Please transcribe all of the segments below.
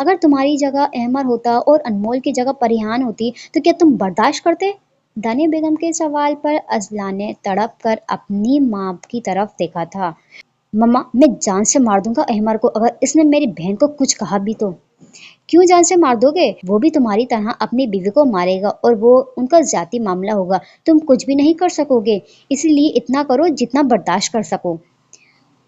اگر تمہاری جگہ احمر ہوتا اور انمول کی جگہ پریحان ہوتی تو کیا تم برداشت کرتے؟ دانیہ بیگم کے سوال پر ازلان نے تڑپ کر اپنی ماں کی طرف دیکھا تھا۔ مما، میں جان سے مار دوں گا احمر کو اگر اس نے میری بہن کو کچھ کہا بھی تو۔ کیوں جان سے مار دو گے؟ وہ بھی تمہاری طرح اپنی بیوی کو مارے گا اور وہ ان کا ذاتی معاملہ ہوگا، تم کچھ بھی نہیں کر سکو گے، اسی لیے اتنا کرو جتنا برداشت کر سکو۔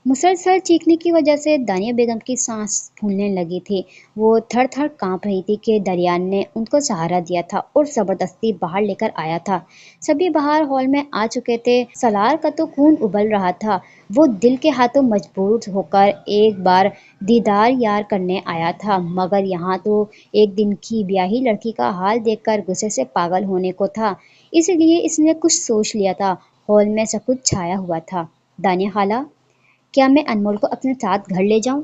مسلسل چیخنے کی وجہ سے دانیہ بیگم کی سانس پھولنے لگی تھی۔ وہ تھر تھر کانپ رہی تھی کہ دریان نے ان کو سہارا دیا تھا اور زبردستی باہر لے کر آیا تھا۔ سبھی باہر ہال میں آ چکے تھے۔ سالار کا تو خون ابل رہا تھا۔ وہ دل کے ہاتھوں مجبور ہو کر ایک بار دیدار یار کرنے آیا تھا، مگر یہاں تو ایک دن کی بیاہی لڑکی کا حال دیکھ کر غصے سے پاگل ہونے کو تھا، اس لیے اس نے کچھ سوچ لیا تھا۔ ہال میں سکوت چھایا ہوا تھا۔ دانیہ خالہ، کیا میں انمول کو اپنے ساتھ گھر لے جاؤں؟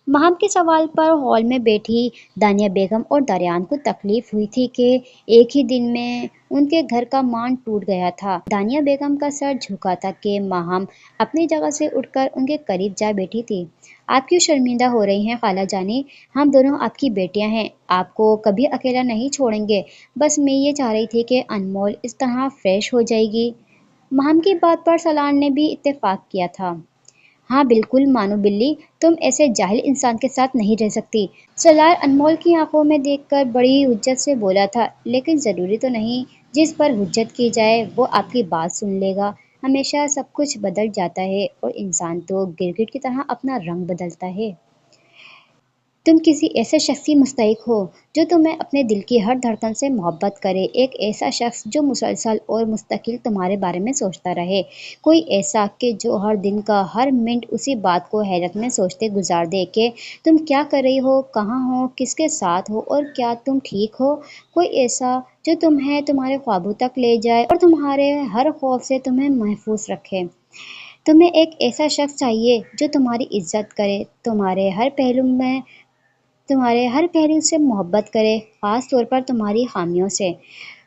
مہام کے سوال پر ہال میں بیٹھی دانیہ بیگم اور دریان کو تکلیف ہوئی تھی کہ ایک ہی دن میں ان کے گھر کا مان ٹوٹ گیا تھا۔ دانیہ بیگم کا سر جھکا تھا کہ مہام اپنی جگہ سے اٹھ کر ان کے قریب جا بیٹھی تھی۔ آپ کیوں شرمندہ ہو رہی ہیں خالہ جانی؟ ہم دونوں آپ کی بیٹیاں ہیں، آپ کو کبھی اکیلا نہیں چھوڑیں گے، بس میں یہ چاہ رہی تھی کہ انمول اس طرح فریش ہو جائے گی۔ مہام کی بات پر سالار نے بھی اتفاق کیا تھا۔ ہاں بالکل مانو بلی، تم ایسے جاہل انسان کے ساتھ نہیں رہ سکتی۔ سالار انمول کی آنکھوں میں دیکھ کر بڑی حجت سے بولا تھا، لیکن ضروری تو نہیں جس پر حجت کی جائے وہ آپ کی بات سن لے گا۔ ہمیشہ سب کچھ بدل جاتا ہے اور انسان تو گرگٹ کی طرح اپنا رنگ بدلتا ہے۔ تم کسی ایسے شخص کی مستحق ہو جو تمہیں اپنے دل کی ہر دھڑکن سے محبت کرے، ایک ایسا شخص جو مسلسل اور مستقل تمہارے بارے میں سوچتا رہے، کوئی ایسا کہ جو ہر دن کا ہر منٹ اسی بات کو حیرت میں سوچتے گزار دے کہ تم کیا کر رہی ہو، کہاں ہو، کس کے ساتھ ہو اور کیا تم ٹھیک ہو، کوئی ایسا جو تمہیں تمہارے خوابوں تک لے جائے اور تمہارے ہر خوف سے تمہیں محفوظ رکھے۔ تمہیں ایک ایسا شخص چاہیے جو تمہاری عزت کرے، تمہارے ہر پہلو سے محبت کرے، خاص طور پر تمہاری خامیوں سے۔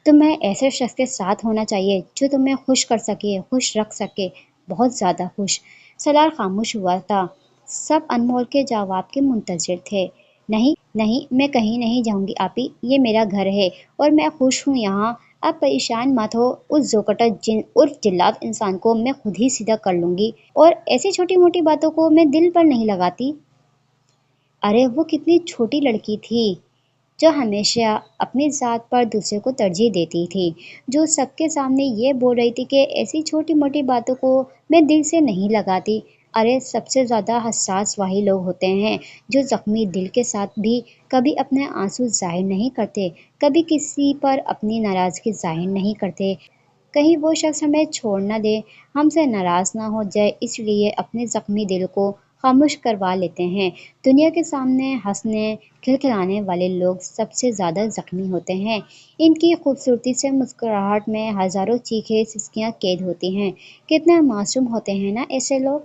تمہیں ایسے شخص کے ساتھ ہونا چاہیے جو تمہیں خوش کر سکے، خوش رکھ سکے، بہت زیادہ خوش۔ سالار خاموش ہوا تھا۔ سب انمول کے جواب کے منتظر تھے۔ نہیں نہیں، میں کہیں نہیں جاؤں گی آپی، یہ میرا گھر ہے اور میں خوش ہوں یہاں، آپ پریشان مت ہو، اس زوکٹا جن عرف جلاد انسان کو میں خود ہی سیدھا کر لوں گی، اور ایسی چھوٹی موٹی باتوں کو میں دل پر نہیں لگاتی۔ ارے وہ کتنی چھوٹی لڑکی تھی جو ہمیشہ اپنی ذات پر دوسرے کو ترجیح دیتی تھی، جو سب کے سامنے یہ بول رہی تھی کہ ایسی چھوٹی موٹی باتوں کو میں دل سے نہیں لگاتی۔ ارے سب سے زیادہ حساس وہی لوگ ہوتے ہیں جو زخمی دل کے ساتھ بھی کبھی اپنے آنسو ظاہر نہیں کرتے، کبھی کسی پر اپنی ناراضگی ظاہر نہیں کرتے، کہیں وہ شخص ہمیں چھوڑ نہ دے، ہم سے ناراض نہ ہو جائے، اس لیے اپنے زخمی دل کو خاموش کروا لیتے ہیں۔ دنیا کے سامنے ہنسنے کھلکھلانے والے لوگ سب سے زیادہ زخمی ہوتے ہیں، ان کی خوبصورتی سے مسکراہٹ میں ہزاروں چیخیں سسکیاں قید ہوتی ہیں، کتنے معصوم ہوتے ہیں نا ایسے لوگ۔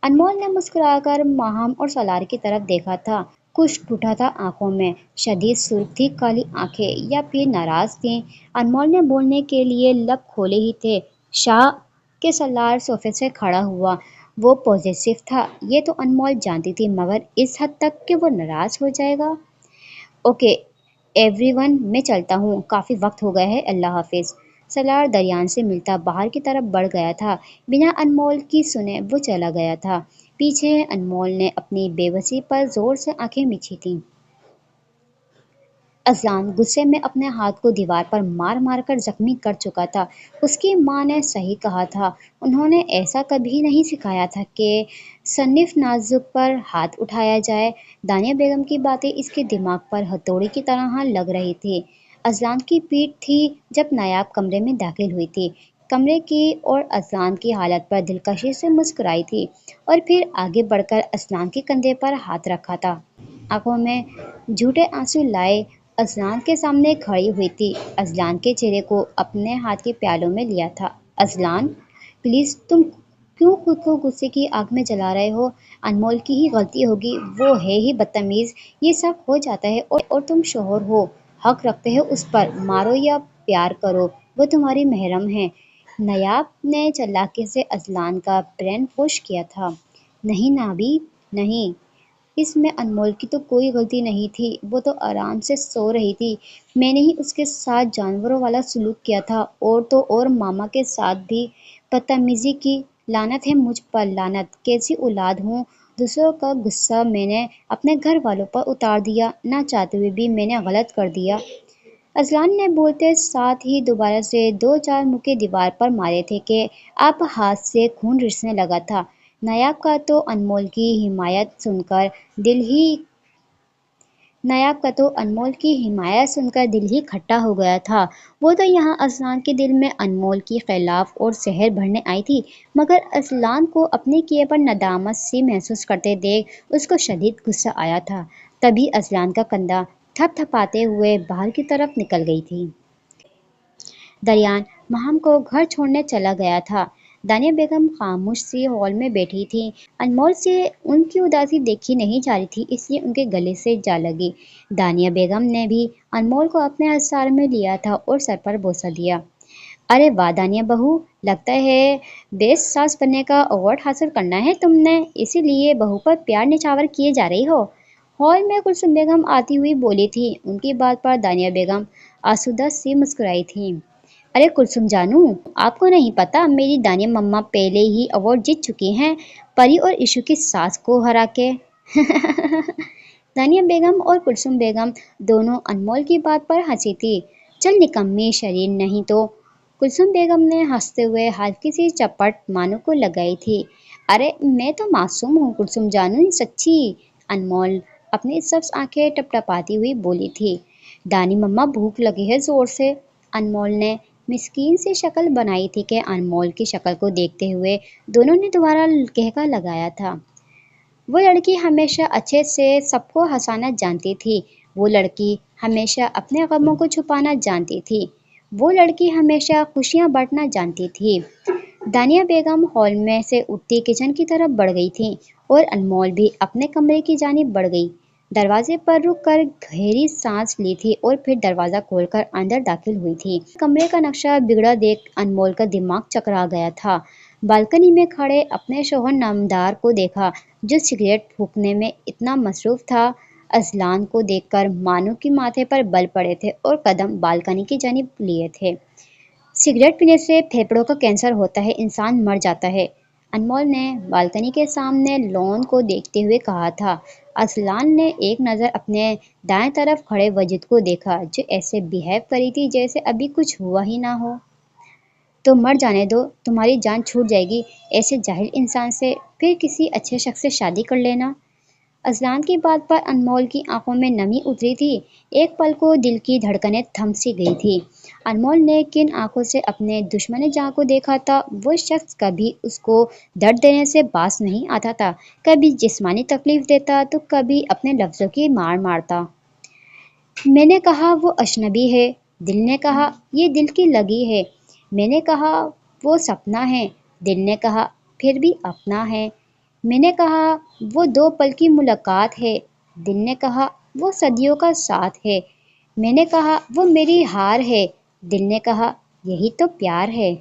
انمول نے مسکرا کر ماہم اور سالار کی طرف دیکھا تھا، کچھ ٹوٹا تھا آنکھوں میں، شدید سرخ تھی کالی آنکھیں یا پھر ناراض تھیں۔ انمول نے بولنے کے لیے لب کھولے ہی تھے شاہ کہ سالار صوفے سے کھڑا ہوا۔ وہ پوزیسو تھا، یہ تو انمول جانتی تھی، مگر اس حد تک کہ وہ ناراض ہو جائے گا۔ اوکے ایوری ون، میں چلتا ہوں، کافی وقت ہو گیا ہے، اللہ حافظ۔ سالار دریان سے ملتا باہر کی طرف بڑھ گیا تھا، بنا انمول کی سنے وہ چلا گیا تھا۔ پیچھے انمول نے اپنی بے بسی پر زور سے آنکھیں مچھی تھیں۔ ازلان غصے میں اپنے ہاتھ کو دیوار پر مار مار کر زخمی کر چکا تھا۔ اس کی ماں نے صحیح کہا تھا، انہوں نے ایسا کبھی نہیں سکھایا تھا کہ صنف نازک پر ہاتھ اٹھایا جائے۔ دانیہ بیگم کی باتیں اس کے دماغ پر ہتھوڑی کی طرح لگ رہی تھی۔ ازلان کی پیٹھ تھی جب نایاب کمرے میں داخل ہوئی تھی، کمرے کی اور ازلان کی حالت پر دلکشی سے مسکرائی تھی، اور پھر آگے بڑھ کر ازلان کے کندھے پر ہاتھ رکھا تھا۔ آنکھوں میں جھوٹے آنسو لائے ازلان کے سامنے کھڑی ہوئی تھی، ازلان کے چہرے کو اپنے ہاتھ کے پیالوں میں لیا تھا۔ ازلان پلیز، تم کیوں خود کو غصے کی آگ میں جلا رہے ہو؟ انمول کی ہی غلطی ہوگی، وہ ہے ہی بدتمیز، یہ سب ہو جاتا ہے، اور تم شوہر ہو، حق رکھتے ہو اس پر، مارو یا پیار کرو، وہ تمہاری محرم ہے۔ نایاب نے چالاکی سے ازلان کا برین واش کیا تھا۔ نہیں نابی نہیں، اس میں انمول کی تو کوئی غلطی نہیں تھی، وہ تو آرام سے سو رہی تھی۔ میں نے ہی اس کے ساتھ جانوروں والا سلوک کیا تھا، اور تو اور ماما کے ساتھ بھی بدتمیزی کی۔ لعنت ہے مجھ پر، لعنت! کیسی اولاد ہوں! دوسروں کا غصہ میں نے اپنے گھر والوں پر اتار دیا، نہ چاہتے ہوئے بھی میں نے غلط کر دیا۔ اذلان نے بولتے ساتھ ہی دوبارہ سے دو چار مکے دیوار پر مارے تھے کہ اب ہاتھ سے خون رسنے لگا تھا۔ نایاب کا تو انمول کی حمایت سن کر دل ہی کھٹا ہو گیا تھا۔ وہ تو یہاں اذلان کے دل میں انمول کے خلاف اور زہر بھرنے آئی تھی، مگر اذلان کو اپنے کیے پر ندامت سی محسوس کرتے دیکھ اس کو شدید غصہ آیا تھا۔ تبھی اذلان کا کندھا تھپ تھپاتے ہوئے باہر کی طرف نکل گئی تھی۔ دریان ماہم کو گھر چھوڑنے چلا گیا تھا۔ دانیہ بیگم خاموش سی ہال میں بیٹھی تھیں۔ انمول سے ان کی اداسی دیکھی نہیں جا رہی تھی، اس لیے ان کے گلے سے جا لگی۔ دانیہ بیگم نے بھی انمول کو اپنے احسار میں لیا تھا اور سر پر بوسہ دیا۔ ارے واہ دانیہ بہو، لگتا ہے بیسٹ ساس بننے کا ایوارڈ حاصل کرنا ہے تم نے، اسی لیے بہو پر پیار نچھاور کیے جا رہی ہو۔ ہال میں کلثوم بیگم آتی ہوئی بولی تھی۔ ان کی بات پر دانیہ بیگم آسودہ سی مسکرائی تھیں۔ ارے کلثوم جانو، آپ کو نہیں پتا میری دانیہ مما پہلے ہی ایوارڈ جیت چکی ہیں، پری اور ایشو کی ساس کو ہرا کے۔ دانیہ بیگم اور کلثوم بیگم دونوں انمول کی بات پر ہنسی تھی۔ چل نکمی شریر نہیں تو! کلثوم بیگم نے ہنستے ہوئے ہلکی سی چپٹ مانو کو لگائی تھی۔ ارے میں تو معصوم ہوں کلثوم جانو، سچی! انمول اپنی سبز آنکھیں ٹپٹپاتی ہوئی بولی تھی۔ دانی مما بھوک لگی ہے زور سے۔ انمول نے مسکین سی شکل بنائی تھی کہ انمول کی شکل کو دیکھتے ہوئے دونوں نے دوبارہ کہکا لگایا تھا۔ وہ لڑکی ہمیشہ اچھے سے سب کو ہنسانا جانتی تھی، وہ لڑکی ہمیشہ اپنے غموں کو چھپانا جانتی تھی، وہ لڑکی ہمیشہ خوشیاں بانٹنا جانتی تھی۔ دانیہ بیگم ہال میں سے اٹھتی کچن کی طرف بڑھ گئی تھیں اور انمول بھی اپنے کمرے کی جانب بڑھ گئی۔ دروازے پر رک کر گہری سانس لی تھی اور پھر دروازہ کھول کر اندر داخل ہوئی تھی۔ کمرے کا نقشہ بگڑا دیکھ انمول کا دماغ چکرا گیا تھا۔ بالکنی میں کھڑے اپنے شوہر نامدار کو دیکھا جو سگریٹ پھونکنے میں اتنا مصروف تھا۔ اذلان کو دیکھ کر مانو کے ماتھے پر بل پڑے تھے اور قدم بالکنی کی جانب لیے تھے۔ سگریٹ پینے سے پھیپھڑوں کا کینسر ہوتا ہے، انسان مر جاتا ہے، انمول نے بالکنی کے سامنے لون کو دیکھتے ہوئے کہا تھا۔ اذلان نے ایک نظر اپنے دائیں طرف کھڑے وجد کو دیکھا جو ایسے بہیو کری تھی جیسے ابھی کچھ ہوا ہی نہ ہو۔ تو مر جانے دو، تمہاری جان چھوٹ جائے گی، ایسے جاہل انسان سے پھر کسی اچھے شخص سے شادی کر لینا۔ اذلان کی بات پر انمول کی آنکھوں میں نمی اتری تھی۔ ایک پل کو دل کی دھڑکنیں تھم سی گئی تھی۔ انمول نے کن آنکھوں سے اپنے دشمن جاں کو دیکھا تھا، وہ شخص کبھی اس کو درد دینے سے باز نہیں آتا تھا، کبھی جسمانی تکلیف دیتا تو کبھی اپنے لفظوں کی مار مارتا۔ میں نے کہا وہ اجنبی ہے، دل نے کہا یہ دل کی لگی ہے، میں نے کہا وہ سپنا ہے، دل نے کہا پھر بھی اپنا ہے، میں نے کہا وہ دو پل کی ملاقات ہے، دل نے کہا وہ صدیوں کا ساتھ ہے، میں نے کہا وہ میری ہار ہے، دل نے کہا یہی تو پیار ہے۔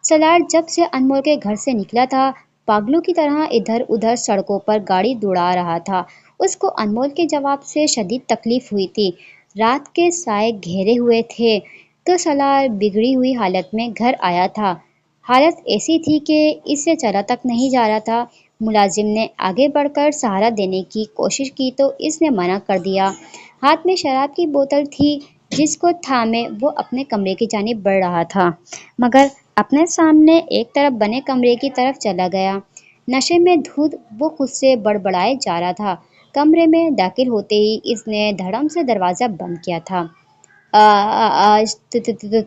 سالار جب سے انمول کے گھر سے نکلا تھا پاگلوں کی طرح ادھر ادھر سڑکوں پر گاڑی دوڑا رہا تھا۔ اس کو انمول کے جواب سے شدید تکلیف ہوئی تھی۔ رات کے سائے گھیرے ہوئے تھے تو سالار بگڑی ہوئی حالت میں گھر آیا تھا۔ حالت ایسی تھی کہ اس سے چلا تک نہیں جا رہا تھا۔ ملازم نے آگے بڑھ کر سہارا دینے کی کوشش کی تو اس نے منع کر دیا۔ ہاتھ میں شراب کی بوتل تھی جس کو تھامے وہ اپنے کمرے کی جانب بڑھ رہا تھا، مگر اپنے سامنے ایک طرف بنے کمرے کی طرف چلا گیا۔ نشے میں دھت وہ خود سے بڑبڑائے جا رہا تھا۔ کمرے میں داخل ہوتے ہی اس نے دھڑم سے دروازہ بند کیا تھا۔ آج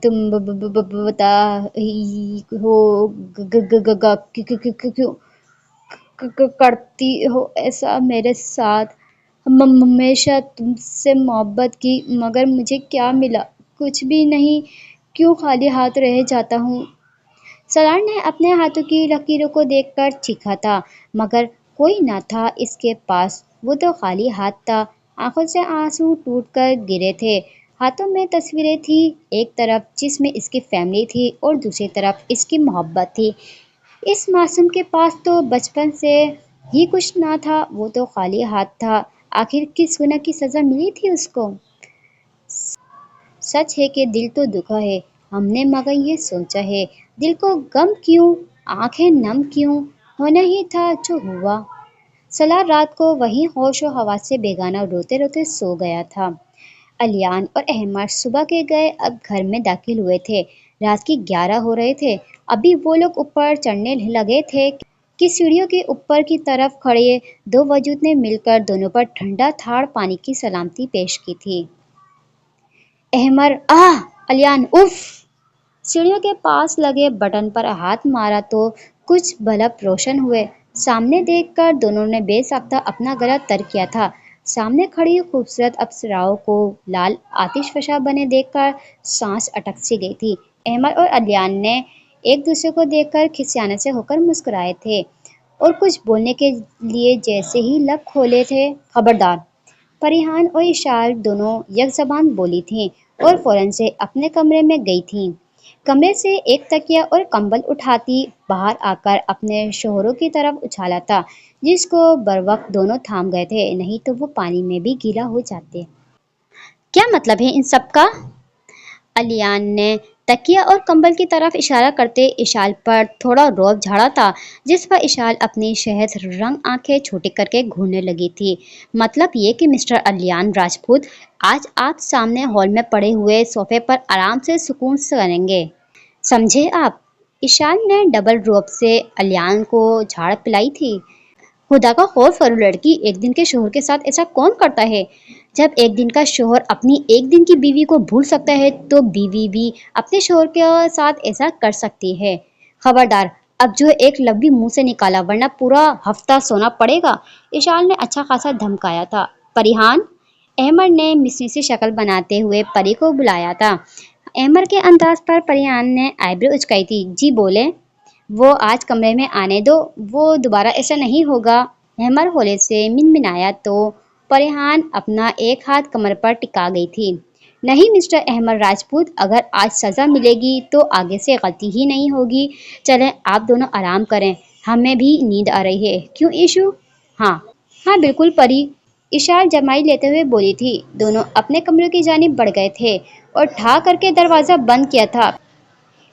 تم بتا ہی ہو کیوں کرتی ہو ایسا میرے ساتھ؟ ہمیشہ تم سے محبت کی، مگر مجھے کیا ملا؟ کچھ بھی نہیں، کیوں خالی ہاتھ رہ جاتا ہوں؟ سالار نے اپنے ہاتھوں کی لکیروں کو دیکھ کر چیخا تھا، مگر کوئی نہ تھا اس کے پاس، وہ تو خالی ہاتھ تھا۔ آنکھوں سے آنسو ٹوٹ کر گرے تھے۔ ہاتھوں میں تصویریں تھیں، ایک طرف جس میں اس کی فیملی تھی اور دوسری طرف اس کی محبت تھی۔ اس معصوم کے پاس تو بچپن سے یہ کچھ نہ تھا، وہ تو خالی ہاتھ تھا۔ آخر کس گناہ کی سزا ملی تھی اس کو؟ سچ ہے کہ دل تو دکھا ہے ہم نے، مگر یہ سوچا ہے دل کو غم کیوں، آنکھیں نم کیوں؟ ہونا ہی تھا جو ہوا۔ سالار رات کو وہیں ہوش و حواس سے بیگانہ روتے روتے سو گیا تھا۔ الیان اور احمد صبح کے گئے اب گھر میں داخل ہوئے تھے۔ رات کی 11 ہو رہے تھے۔ ابھی وہ لوگ اوپر چڑھنے لگے تھے کہ سیڑھیوں کے اوپر کی طرف کھڑے دو وجود نے مل کر دونوں پر ٹھنڈا تھاڑ پانی کی سلامتی پیش کی تھی۔ احمد آہ، الیان اف۔ سیڑھیوں کے پاس لگے بٹن پر ہاتھ مارا تو کچھ بلب روشن ہوئے۔ سامنے دیکھ کر دونوں نے بے ساختہ اپنا گلا تر کیا تھا۔ سامنے کھڑی خوبصورت اپسراؤں کو لال آتش فشاں بنے دیکھ کر سانس اٹک سی گئی تھی۔ احمد اور الیان نے ایک دوسرے کو دیکھ کر کھسیانے سے ہو کر مسکرائے تھے اور کچھ بولنے کے لیے جیسے ہی لب کھولے تھے، خبردار! پریحان اور اشال دونوں یک زبان بولی تھیں اور فوراً سے اپنے کمرے میں گئی تھیں۔ کمرے سے ایک تکیہ اور کمبل اٹھاتی باہر آ کر اپنے شوہروں کی طرف اچھالا تھا، جس کو بروقت دونوں تھام گئے تھے، نہیں تو وہ پانی میں بھی گیلا ہو جاتے۔ کیا مطلب ہے ان سب کا؟ الیان نے تکیہ اور کمبل کی طرف اشارہ کرتے اشال پر تھوڑا رعب جھاڑا تھا، جس پر اشال اپنی شہد رنگ آنکھیں چھوٹی کر کے گھورنے لگی تھی۔ مطلب یہ کہ مسٹر الیان راجپوت، آج آپ سامنے ہال میں پڑے ہوئے صوفے پر آرام سے سکون سے کریں گے، سمجھے آپ؟ اشال نے ڈبل رعب سے الیان کو جھاڑ پلائی تھی۔ خدا کا خوف کرو لڑکی، ایک دن کے شوہر کے ساتھ ایسا کون کرتا ہے؟ جب ایک دن کا شوہر اپنی ایک دن کی بیوی کو بھول سکتا ہے تو بیوی بھی اپنے شوہر کے ساتھ ایسا کر سکتی ہے۔ خبردار، اب جو ایک لفظ منہ سے نکالا ورنہ پورا ہفتہ سونا پڑے گا، اشال نے اچھا خاصا دھمکایا تھا۔ پریحان، احمد نے مصری سی شکل بناتے ہوئے پری کو بلایا تھا۔ احمد کے انداز پر پریحان نے آئیبرو اچکائی تھی۔ جی بولے؟ وہ آج کمرے میں آنے دو، وہ دوبارہ ایسا نہیں ہوگا۔ احمد ہولے سے منمنایا تو پریحان اپنا ایک ہاتھ کمر پر ٹکا گئی تھی۔ نہیں مسٹر احمد راجپوت، اگر آج سزا ملے گی تو آگے سے غلطی ہی نہیں ہوگی۔ چلیں آپ دونوں آرام کریں، ہمیں بھی نیند آ رہی ہے، کیوں ایشو؟ ہاں بالکل پری، اشال جمائی لیتے ہوئے بولی تھی۔ دونوں اپنے کمرے کی جانب بڑھ گئے تھے اور ٹھا کر کے دروازہ بند کیا تھا۔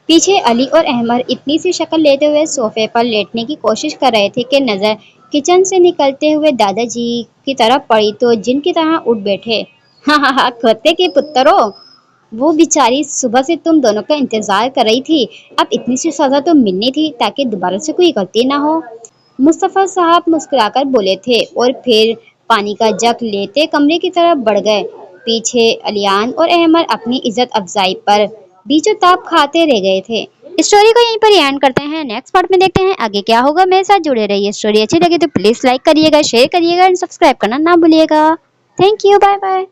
پیچھے علی اور احمد اتنی سی شکل لیتے ہوئے صوفے پر لیٹنے کی کوشش کر رہے تھے کہ نظر کچن سے نکلتے ہوئے دادا جی کی طرف پڑی تو جن کی طرح اٹھ بیٹھے۔ کھوتے کے پترو، وہ بیچاری صبح سے تم دونوں کا انتظار کر رہی تھی، اب اتنی سی سزا تو ملنی تھی تاکہ دوبارہ سے کوئی غلطی نہ ہو۔ مصطفیٰ صاحب مسکرا کر بولے تھے اور پھر پانی کا جگ لیتے کمرے کی طرف بڑھ گئے۔ پیچھے الیان اور احمد اپنی عزت افزائی پر بیچو تاب کھاتے رہ گئے تھے۔ اسٹوری کو یہیں پر اینڈ کرتے ہیں، نیکسٹ پارٹ میں دیکھتے ہیں آگے کیا ہوگا۔ میرے ساتھ جڑے رہیے، اسٹوری اچھی لگے تو پلیز لائک کریے گا، شیئر کریے گا اور سبسکرائب کرنا نہ بھولیے گا۔ Thank you, bye bye.